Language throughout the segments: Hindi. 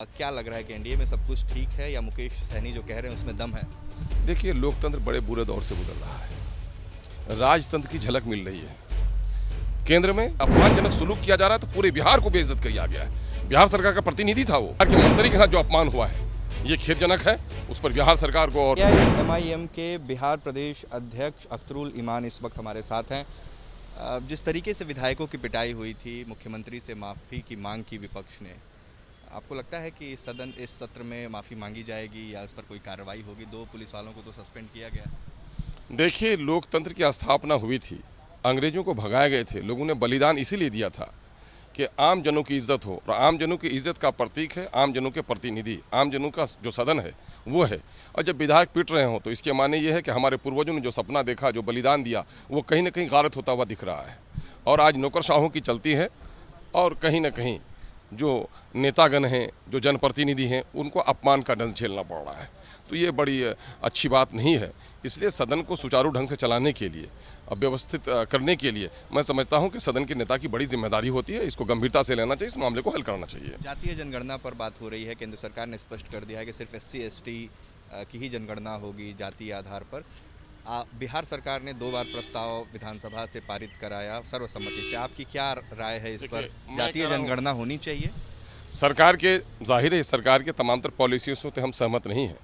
क्या लग रहा है कि एनडीए में सब कुछ ठीक है या मुकेश सहनी जो कह रहे हैं उसमें दम है? देखिए, लोकतंत्र बड़े बुरे दौर से गुजर रहा है। राजतंत्र की झलक मिल रही है। केंद्र में अपमानजनक सुलूक किया जा रहा है तो पूरे बिहार को बेइज्जत किया गया है। बिहार सरकार का प्रतिनिधि था वो, बिहार के मंत्री के साथ जो अपमान हुआ है ये खेदजनक है। उस पर बिहार सरकार को और एआईएमआईएम के बिहार प्रदेश अध्यक्ष अख्तरुल इमान इस वक्त हमारे साथ हैं। जिस तरीके से विधायकों की पिटाई हुई थी, मुख्यमंत्री से माफ़ी की मांग की विपक्ष ने, आपको लगता है कि सदन इस सत्र में माफ़ी मांगी जाएगी या उस पर कोई कार्रवाई होगी? 2 पुलिस वालों को तो सस्पेंड किया गया। देखिए, लोकतंत्र की स्थापना हुई थी, अंग्रेजों को भगाए गए थे, लोगों ने बलिदान इसीलिए दिया था कि आम जनों की इज्जत हो, और आम जनों की इज्जत का प्रतीक है आम जनों के प्रतिनिधि, आम जनों का जो सदन है वो है। और जब विधायक पिट रहे हों तो इसके माने ये है कि हमारे पूर्वजों ने जो सपना देखा, जो बलिदान दिया, वो कहीं ना कहीं गारत होता हुआ दिख रहा है। और आज नौकरशाहों की चलती है और कहीं ना कहीं जो नेतागण हैं, जो जनप्रतिनिधि हैं, उनको अपमान का दंश झेलना पड़ रहा है। तो ये बड़ी अच्छी बात नहीं है। इसलिए सदन को सुचारू ढंग से चलाने के लिए, व्यवस्थित करने के लिए मैं समझता हूं कि सदन के नेता की बड़ी जिम्मेदारी होती है। इसको गंभीरता से लेना चाहिए, इस मामले को हल करना चाहिए। जातीय जनगणना पर बात हो रही है। केंद्र सरकार ने स्पष्ट कर दिया है कि सिर्फ SC ST की ही जनगणना होगी जातीय आधार पर। बिहार सरकार ने 2 बार प्रस्ताव विधानसभा से पारित कराया सर्वसम्मति से। आपकी क्या राय है इस पर? जातीय जनगणना होनी चाहिए? सरकार के जाहिर है सरकार के तमाम तर पॉलिसियों से तो हम सहमत नहीं हैं,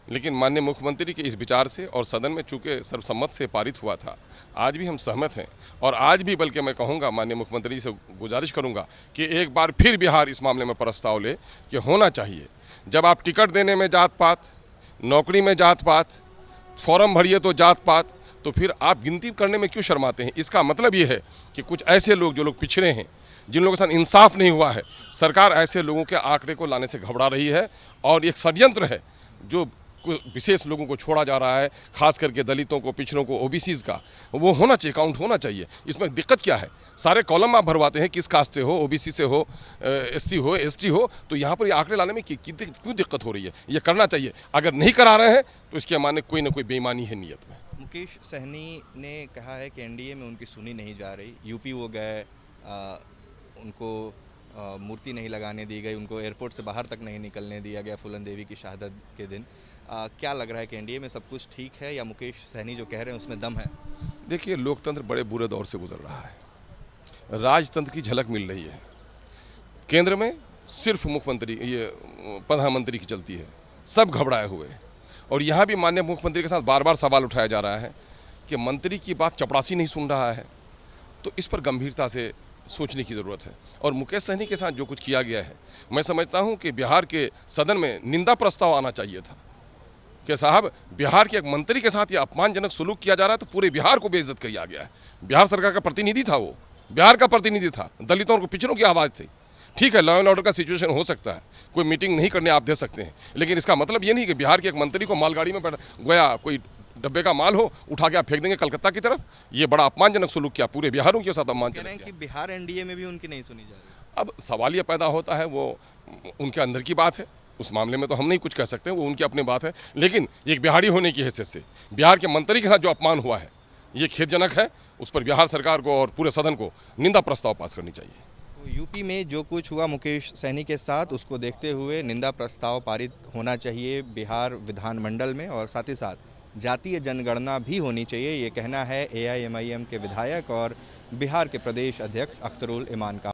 लेकिन माननीय मुख्यमंत्री के इस विचार से और सदन में चूंकि सर्वसम्मत से पारित हुआ था, आज भी हम सहमत हैं। और आज भी बल्कि मैं कहूँगा, माननीय मुख्यमंत्री से गुजारिश करूँगा कि एक बार फिर बिहार इस मामले में प्रस्ताव ले कि होना चाहिए। जब आप टिकट देने में जात पात, नौकरी में जात पात, फॉर्म भरिए तो जात पात, तो फिर आप गिनती करने में क्यों शर्माते हैं? इसका मतलब ये है कि कुछ ऐसे लोग, जो लोग पिछड़े हैं, जिन लोगों के साथ इंसाफ नहीं हुआ है, सरकार ऐसे लोगों के आंकड़े को लाने से घबरा रही है। और एक षड्यंत्र है जो विशेष लोगों को छोड़ा जा रहा है, खास करके दलितों को, पिछड़ों को, ओबीसीज का वो होना चाहिए, काउंट होना चाहिए। इसमें दिक्कत क्या है? सारे कॉलम आप भरवाते हैं, किस कास्ट से हो, ओबीसी से हो, SC हो, ST हो, तो यहाँ पर ये आंकड़े लाने में क्यों दिक्कत हो रही है? ये करना चाहिए। अगर नहीं करा रहे हैं तो इसके माने कोई ना कोई बेईमानी है नीयत में। मुकेश सहनी ने कहा है कि एनडीए में उनकी सुनी नहीं जा रही। यूपी वो गए, उनको मूर्ति नहीं लगाने दी गई, उनको एयरपोर्ट से बाहर तक नहीं निकलने दिया गया फूलन देवी की शहादत के दिन। क्या लग रहा है कि एनडीए में सब कुछ ठीक है या मुकेश सहनी जो कह रहे हैं उसमें दम है? देखिए, लोकतंत्र बड़े बुरे दौर से गुजर रहा है। राजतंत्र की झलक मिल रही है। केंद्र में सिर्फ मुख्यमंत्री, ये प्रधानमंत्री की चलती है, सब घबराए हुए हैं। और यहाँ भी माननीय मुख्यमंत्री के साथ बार बार सवाल उठाया जा रहा है कि मंत्री की बात चपरासी नहीं सुन रहा है। तो इस पर गंभीरता से सोचने की ज़रूरत है। और मुकेश सहनी के साथ जो कुछ किया गया है, मैं समझता हूँ कि बिहार के सदन में निंदा प्रस्ताव आना चाहिए था कि साहब, बिहार के एक मंत्री के साथ ये अपमानजनक सुलूक किया जा रहा है तो पूरे बिहार को बेइज्जत किया गया है। बिहार सरकार का प्रतिनिधि था वो, बिहार का प्रतिनिधि था, दलितों और पिछड़ों की आवाज़ थी। ठीक है, लॉ एंड ऑर्डर का सिचुएशन हो सकता है, कोई मीटिंग नहीं करने आप दे सकते हैं, लेकिन इसका मतलब ये नहीं कि बिहार के एक मंत्री को मालगाड़ी में गया, कोई डब्बे का माल हो, उठा के आप फेंक देंगे कलकत्ता की तरफ। ये बड़ा अपमानजनक सुलूक किया, पूरे बिहारों के साथ अपमानजनक किया। कि बिहार एनडीए में भी उनकी नहीं सुनी जा रही। अब सवाल ये पैदा होता है, वो उनके अंदर की बात है, उस मामले में तो हम नहीं कुछ कह सकते हैं, वो उनकी अपनी बात है। लेकिन एक बिहारी होने की हैसियत से बिहार के मंत्री के साथ जो अपमान हुआ है ये खेदजनक है। उस पर बिहार सरकार को और पूरे सदन को निंदा प्रस्ताव पास करनी चाहिए। तो यूपी में जो कुछ हुआ मुकेश सहनी के साथ, उसको देखते हुए निंदा प्रस्ताव पारित होना चाहिए बिहार विधानमंडल में, और साथ ही साथ जातीय जनगणना भी होनी चाहिए। ये कहना है एआईएमआईएम के विधायक और बिहार के प्रदेश अध्यक्ष अख्तरुल इमान का।